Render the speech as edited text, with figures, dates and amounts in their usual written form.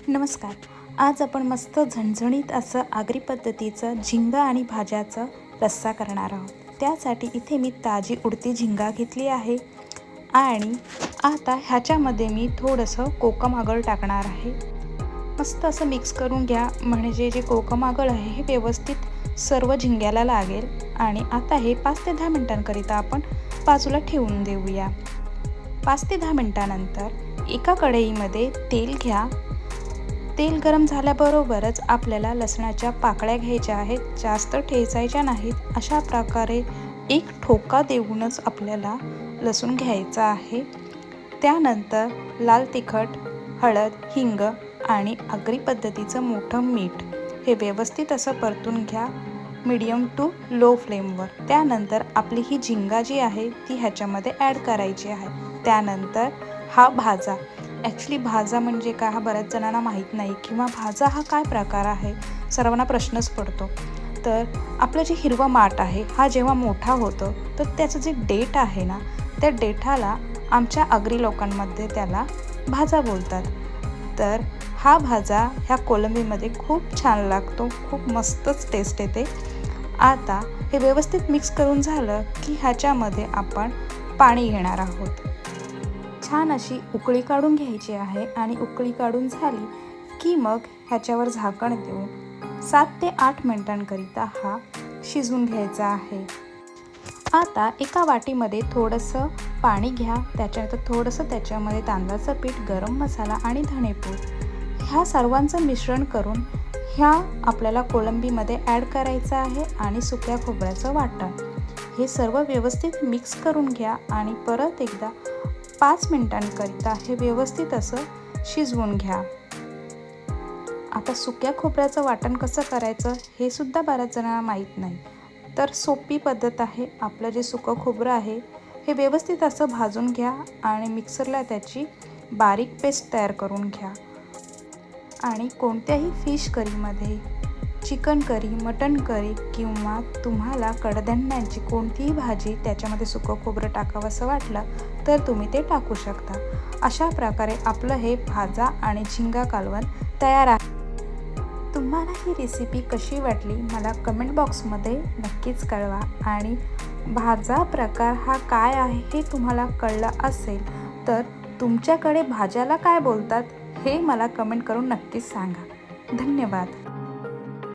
नमस्कार. आज आपण मस्त झणझणीत असं आगरी पद्धतीचं झिंगा आणि भाज्याचं रस्सा करणार आहोत. त्यासाठी इथे मी ताजी उडती झिंगा घेतली आहे आणि आता ह्याच्यामध्ये मी थोडंसं कोकम आगळ टाकणार आहे. मस्त असं मिक्स करून घ्या, म्हणजे जे कोकम आगळ आहे हे व्यवस्थित सर्व झिंग्याला लागेल. आणि आता हे 5 ते 10 मिनिटांकरिता आपण बाजूला ठेवून देऊया. 5 ते 10 मिनिटांनंतर एका कढईमध्ये तेल घ्या. तेल गरम झाल्याबरोबरच आपल्याला लसणाच्या पाकळ्या घ्यायच्या आहेत, जास्त ठेचायच्या नाहीत. अशा प्रकारे एक ठोका देऊनच आपल्याला लसूण घ्यायचा आहे. त्यानंतर लाल तिखट, हळद, हिंग आणि आगरी पद्धतीचं मोठं मीठ हे व्यवस्थित असं परतून घ्या मीडियम टू लो फ्लेमवर. त्यानंतर आपली ही झिंगा जी आहे ती ह्याच्यामध्ये ॲड करायची आहे. त्यानंतर हा भाजा, ॲक्च्युली भाजा म्हणजे काय हा बऱ्याच जणांना माहीत नाही, किंवा भाजा हा काय प्रकार आहे सर्वांना प्रश्नच पडतो. तर आपलं जे हिरवं माठ आहे हा जेव्हा मोठा होतो तर त्याचं जे देठ आहे ना, त्या देठाला आमच्या आगरी लोकांमध्ये त्याला भाजा बोलतात. तर हा भाजा ह्या कोलंबीमध्ये खूप छान लागतो, खूप मस्तच टेस्ट येते. आता हे व्यवस्थित मिक्स करून झालं की ह्याच्यामध्ये आपण पाणी घेणार आहोत. छान अशी उकळी काढून घ्यायची आहे आणि उकळी काढून झाली की मग ह्याच्यावर झाकण देऊन 7 ते 8 मिनिटांकरिता हा शिजवून घ्यायचा आहे. आता एका वाटीमध्ये थोडंसं पाणी घ्या, त्याच्यानंतर थोडंसं त्याच्यामध्ये तांदळाचं पीठ, गरम मसाला आणि धणेपूड ह्या सर्वांचं मिश्रण करून ह्या आपल्याला कोलंबीमध्ये ॲड करायचं आहे. आणि सुक्या खोबऱ्याचं वाटण हे सर्व व्यवस्थित मिक्स करून घ्या आणि परत एकदा 5 मिनिटांकरिता हे व्यवस्थित असं शिजवून घ्या. आता सुक्या खोबऱ्याचं वाटण कसं करायचं हे सुद्धा बऱ्याच जणांना माहीत नाही, तर सोपी पद्धत आहे. आपलं जे सुकं खोबरं आहे हे व्यवस्थित असं भाजून घ्या आणि मिक्सरला त्याची बारीक पेस्ट तयार करून घ्या. आणि कोणत्याही फिश करीमध्ये, चिकन करी, मटण करी किंवा तुम्हाला कडधान्यांची कोणतीही भाजी त्याच्यामध्ये सुकं खोबरं टाकावंसं वाटलं तर तुम्ही ते टाकू शकता. अशा प्रकारे आपलं हे भाजा आणि झिंगा कालवण तयार आहे. तुम्हाला ही रेसिपी कशी वाटली मला कमेंट बॉक्समध्ये नक्कीच कळवा. आणि भाजा प्रकार हा काय आहे हे तुम्हाला कळलं असेल तर तुमच्याकडे भाज्याला काय बोलतात हे मला कमेंट करून नक्कीच सांगा. धन्यवाद.